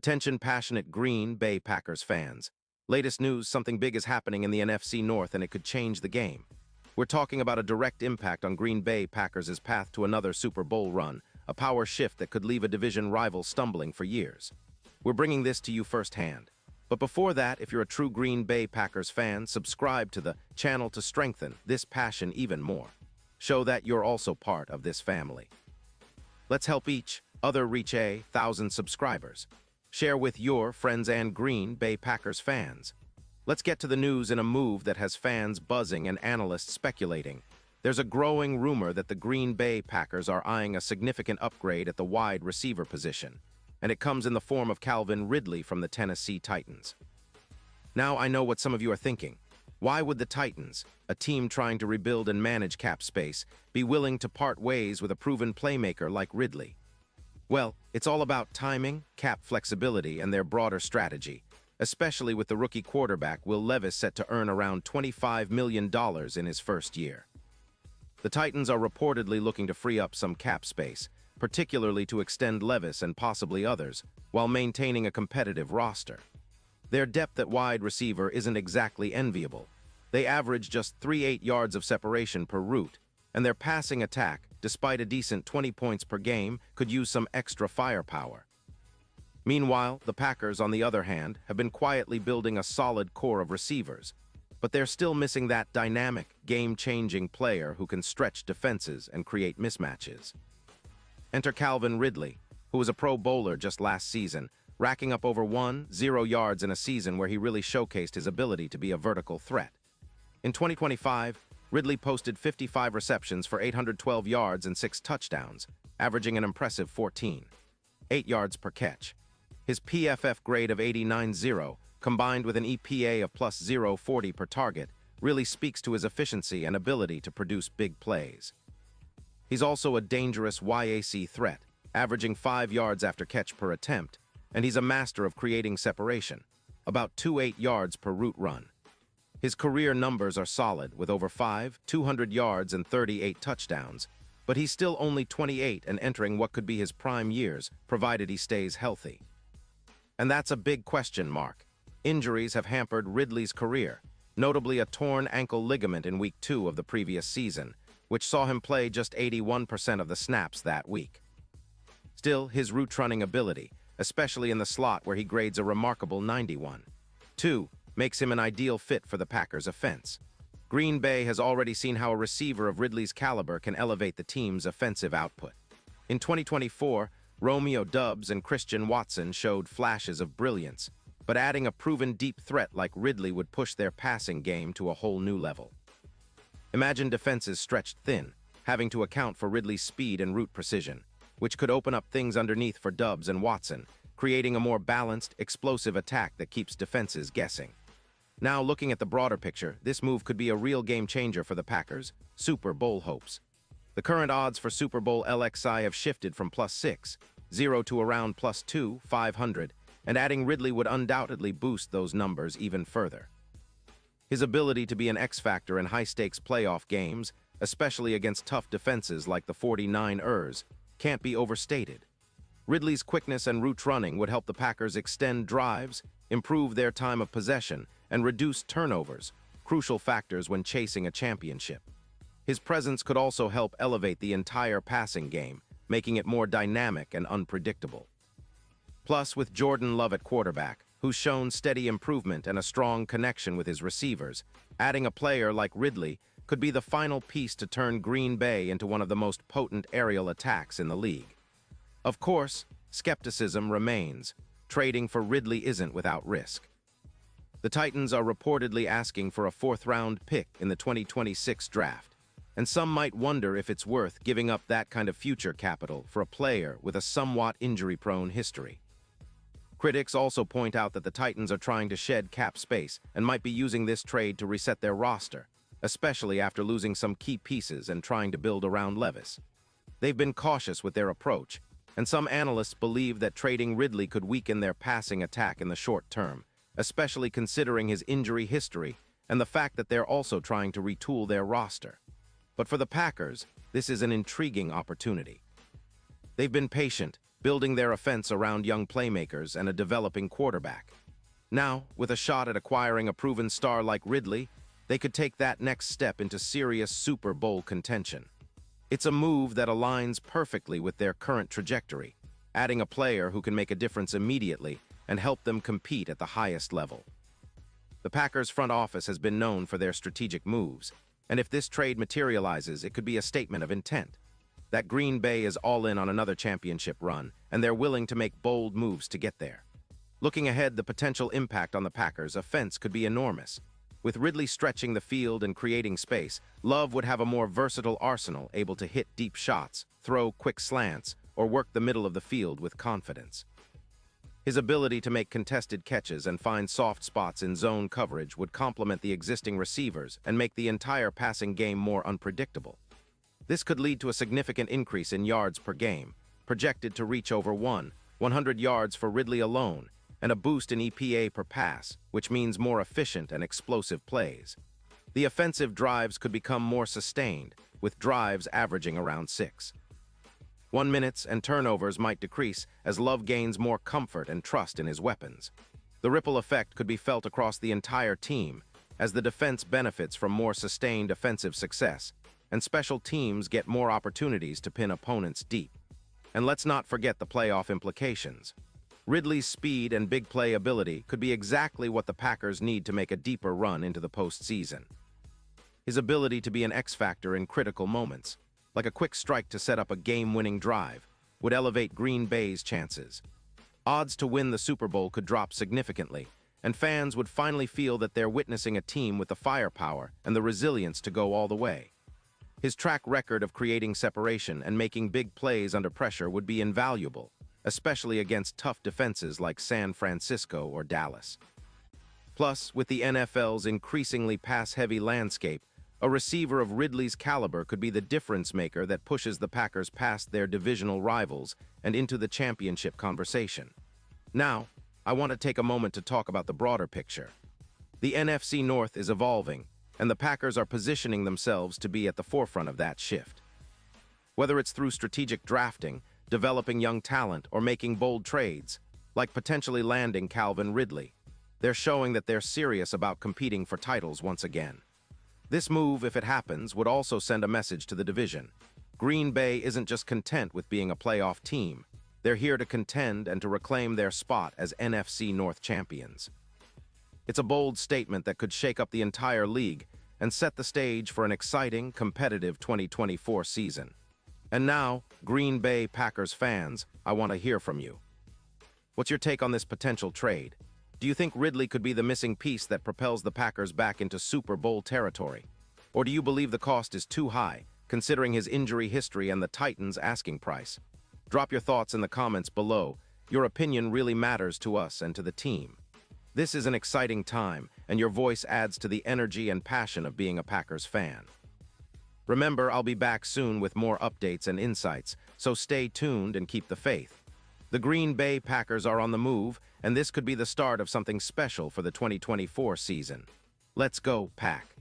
Attention passionate Green Bay Packers fans. Latest news, something big is happening in the NFC North and it could change the game. We're talking about a direct impact on Green Bay Packers' path to another Super Bowl run, a power shift that could leave a division rival stumbling for years. We're bringing this to you firsthand. But before that, if you're a true Green Bay Packers fan, subscribe to the channel to strengthen this passion even more. Show that you're also part of this family. Let's help each other reach 1,000 subscribers. Share with your friends and Green Bay Packers fans. Let's get to the news in a move that has fans buzzing and analysts speculating. There's a growing rumor that the Green Bay Packers are eyeing a significant upgrade at the wide receiver position, and it comes in the form of Calvin Ridley from the Tennessee Titans. Now I know what some of you are thinking. Why would the Titans, a team trying to rebuild and manage cap space, be willing to part ways with a proven playmaker like Ridley? Well, it's all about timing, cap flexibility, and their broader strategy, especially with the rookie quarterback Will Levis set to earn around $25 million in his first year. The Titans are reportedly looking to free up some cap space, particularly to extend Levis and possibly others, while maintaining a competitive roster. Their depth at wide receiver isn't exactly enviable. They average just 3.8 yards of separation per route, and their passing attack, despite a decent 20 points per game, could use some extra firepower. Meanwhile, the Packers, on the other hand, have been quietly building a solid core of receivers, but they're still missing that dynamic, game-changing player who can stretch defenses and create mismatches. Enter Calvin Ridley, who was a Pro Bowler just last season, racking up over 0 yards in a season where he really showcased his ability to be a vertical threat. In 2025, Ridley posted 55 receptions for 812 yards and 6 touchdowns, averaging an impressive 14.8 yards per catch. His PFF grade of 89.0, combined with an EPA of plus 0.40 per target, really speaks to his efficiency and ability to produce big plays. He's also a dangerous YAC threat, averaging 5 yards after catch per attempt, and he's a master of creating separation, about 2.8 yards per route run. His career numbers are solid, with over 200 yards and 38 touchdowns, but he's still only 28 and entering what could be his prime years, provided he stays healthy. And that's a big question mark. Injuries have hampered Ridley's career, notably a torn ankle ligament in Week 2 of the previous season, which saw him play just 81% of the snaps that week. Still, his route-running ability, especially in the slot where he grades a remarkable 91.2, makes him an ideal fit for the Packers' offense. Green Bay has already seen how a receiver of Ridley's caliber can elevate the team's offensive output. In 2024, Romeo Doubs and Christian Watson showed flashes of brilliance, but adding a proven deep threat like Ridley would push their passing game to a whole new level. Imagine defenses stretched thin, having to account for Ridley's speed and route precision, which could open up things underneath for Doubs and Watson, creating a more balanced, explosive attack that keeps defenses guessing. Now, looking at the broader picture, this move could be a real game-changer for the Packers' Super Bowl hopes. The current odds for Super Bowl LXI have shifted from plus 6.0 to around plus 2,500, and adding Ridley would undoubtedly boost those numbers even further. His ability to be an X-factor in high-stakes playoff games, especially against tough defenses like the 49ers, can't be overstated. Ridley's quickness and route running would help the Packers extend drives, improve their time of possession, and reduce turnovers, crucial factors when chasing a championship. His presence could also help elevate the entire passing game, making it more dynamic and unpredictable. Plus, with Jordan Love at quarterback, who's shown steady improvement and a strong connection with his receivers, adding a player like Ridley could be the final piece to turn Green Bay into one of the most potent aerial attacks in the league. Of course, skepticism remains. Trading for Ridley isn't without risk. The Titans are reportedly asking for a 4th-round pick in the 2026 draft, and some might wonder if it's worth giving up that kind of future capital for a player with a somewhat injury-prone history. Critics also point out that the Titans are trying to shed cap space and might be using this trade to reset their roster, especially after losing some key pieces and trying to build around Levis. They've been cautious with their approach, and some analysts believe that trading Ridley could weaken their passing attack in the short term, especially considering his injury history and the fact that they're also trying to retool their roster. But for the Packers, this is an intriguing opportunity. They've been patient, building their offense around young playmakers and a developing quarterback. Now, with a shot at acquiring a proven star like Ridley, they could take that next step into serious Super Bowl contention. It's a move that aligns perfectly with their current trajectory, adding a player who can make a difference immediately and help them compete at the highest level. The Packers' front office has been known for their strategic moves, and if this trade materializes, it could be a statement of intent. That Green Bay is all in on another championship run, and they're willing to make bold moves to get there. Looking ahead, the potential impact on the Packers' offense could be enormous. With Ridley stretching the field and creating space, Love would have a more versatile arsenal, able to hit deep shots, throw quick slants, or work the middle of the field with confidence. His ability to make contested catches and find soft spots in zone coverage would complement the existing receivers and make the entire passing game more unpredictable. This could lead to a significant increase in yards per game, projected to reach over 100 yards for Ridley alone, and a boost in EPA per pass, which means more efficient and explosive plays. The offensive drives could become more sustained, with drives averaging around 6. 1 minutes and turnovers might decrease as Love gains more comfort and trust in his weapons. The ripple effect could be felt across the entire team as the defense benefits from more sustained offensive success, and special teams get more opportunities to pin opponents deep. And let's not forget the playoff implications. Ridley's speed and big play ability could be exactly what the Packers need to make a deeper run into the postseason. His ability to be an X-factor in critical moments, like a quick strike to set up a game-winning drive, would elevate Green Bay's chances. Odds to win the Super Bowl could drop significantly, and fans would finally feel that they're witnessing a team with the firepower and the resilience to go all the way. His track record of creating separation and making big plays under pressure would be invaluable, especially against tough defenses like San Francisco or Dallas. Plus, with the NFL's increasingly pass-heavy landscape, a receiver of Ridley's caliber could be the difference maker that pushes the Packers past their divisional rivals and into the championship conversation. Now, I want to take a moment to talk about the broader picture. The NFC North is evolving, and the Packers are positioning themselves to be at the forefront of that shift. Whether it's through strategic drafting, developing young talent, or making bold trades, like potentially landing Calvin Ridley, they're showing that they're serious about competing for titles once again. This move, if it happens, would also send a message to the division. Green Bay isn't just content with being a playoff team. They're here to contend and to reclaim their spot as NFC North champions. It's a bold statement that could shake up the entire league and set the stage for an exciting, competitive 2024 season. And now, Green Bay Packers fans, I want to hear from you. What's your take on this potential trade? Do you think Ridley could be the missing piece that propels the Packers back into Super Bowl territory? Or do you believe the cost is too high, considering his injury history and the Titans' asking price? Drop your thoughts in the comments below. Your opinion really matters to us and to the team. This is an exciting time, and your voice adds to the energy and passion of being a Packers fan. Remember, I'll be back soon with more updates and insights, so stay tuned and keep the faith. The Green Bay Packers are on the move, and this could be the start of something special for the 2024 season. Let's go, Pack!